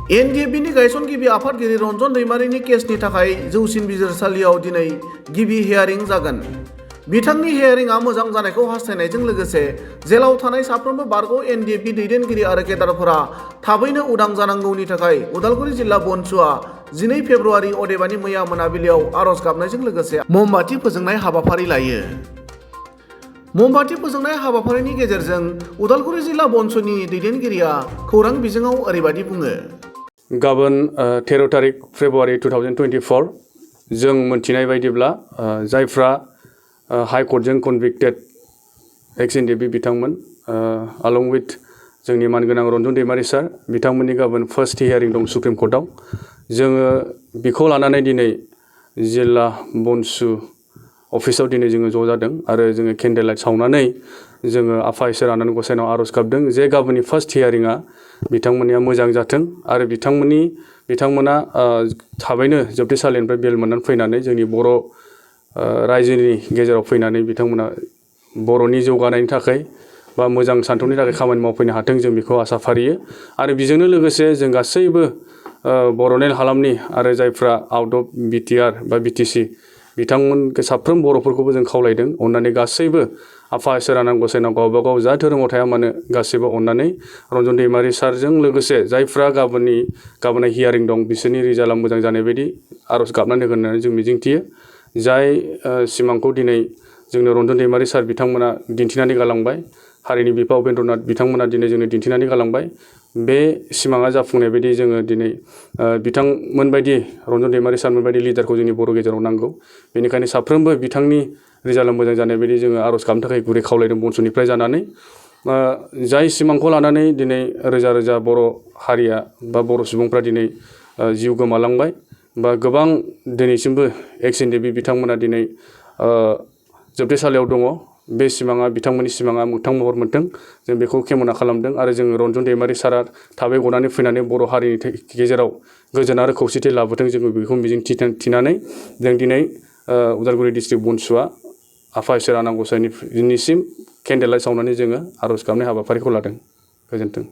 NDFBनि गायसनगिरि आफादगिरि रन्जन दैमारिनि केसनि थाखाय जौसिन बिजिरसालियाव दिनै गिबि हियारिं जागोन। बिथांनि हियारिंआ मोजां जानायखौ हास्थायनायजों लोगोसे जेलाव थानाय साफ्रोमबो बारग' NDFB दैदेनगिरि आरो केडारफोरा थाबैनो उदां जानांगौनि थाखाय उदालगुरि जिल्ला BoNSUआ 12 फेब्रुआरि अदेबानि मैया मोनाबिलियाव आर'ज गाबनायजों लोगोसे ममबाति फोजोंनाय हाबाफारि लायो। ममबाति फोजोंनाय हाबाफारिनि गेजेरजों उदालगुरि जिल्ला BoNSUनि दैदेनगिरिया खौरां बिजोङाव ओरैबायदि बुङो। गाबोन 13 तारिख फेब्रुआरि 2024 जों मोनथिनाय बायदिब्ला जायफ्रा हाइकर्टजों कनभिक्टेड एक्स NDFB बिथांमोन along with जोंनि मानगोनां रन्जन दैमारि सार बिथांमोननि गाबोन फार्स्ट हियारिं दं सुप्रिम कर्टआव। जोङो बिखौ लानानै दिनै जिल्ला BoNSU अफिसाव दिनै जोङो ज' जादों आरो जोङो केन्डेल लाइट सावनानै जोङो आफा इसोर आनान गसाइनाव आर'ज गाबदों जे गाबोननि फार्स्ट हियारिंआ बिथांमोननिया मोजां जाथों आरो बिथांमोना थाबैनो जोबथेसालिनिफ्राय बेल मोननानै फैनानै जोंनि बर' रायजोनि गेजेराव फैनानै बिथांमोना बर'नि जौगानायनि थाखाय बा मोजां सानथौनि थाखाय खामानि मावफैनो हाथों जों बेखौ आसा फारियो। आरो बेजोंनो लोगोसे जों गासैबो बर'लेण्ड हालामनि आरो जायफ्रा आउट अफ BTR बा BTC बिथांमोन साफ्रोम बर'फोरखौबो जों खावलायदों अननानै गासैबो आफा इसोर आनान गसाइनाव गावबा गाव जा धोरोमाव थाया मानो गासैबो अननानै रन्जन दैमारि सारजों लोगोसे जायफ्रा गाबोननि हियारिं दं बिसोरनि रिजाल्टआ मोजां जानाय बायदि आर'ज गाबनानै होगोन होननानै जों मिजिंथियो। जाय सिमांखौ दिनै जोंनो रन्जन दैमारि सार बिथांमोना दिन्थिनानै गालांबाय, हारिनि बिफा उपेन्द्रनाथ बिथांमोना दिनै जोंनो दिन्थिनानै गालांबाय, बे सिमाङा जाफुंनाय बायदि जोङो दिनै बिथांमोनबायदि रन्जन दैमारि सारमोनबायदि लिडारखौ जोंनि बर' गेजेराव नांगौ। बेनिखायनो साफ्रोमबो बिथांनि रिजाल्टआ मोजां जानाय बायदि जोङो आर'ज गाबनो थाखाय गुरै खावलायदों BoNSUनिफ्राय जानानै। जाय सिमांखौ लानानै दिनै रोजा रोजा बर' हारिया बा बर' सुबुंफ्रा दिनै जिउ गोमालांबाय बा गोबां दिनैसिमबो एक्स NDFB बिथांमोना दिनै जोबथेसालियाव दङ। बे सिमाङा बिथांमोननि सिमाङा मोगथां महर मोनथों जों बेखौ केमना खालामदों आरो जों रन्जन दैमारि सारा थाबै गनानै फैनानै बर' हारिनि गेजेराव गोजोन आरो खौसेथि लाबोथों जोङो बेखौ मिजिं थिनानै जों दिनै उदालगुरि डिस्ट्रिक्ट BoNSUआ आफा इसोर आनान गसाइनिसिम केन्डेल लाइट सावनानै जोङो आर'ज गाबनाय हाबाफारिखौ लादों। गोजोन्थों।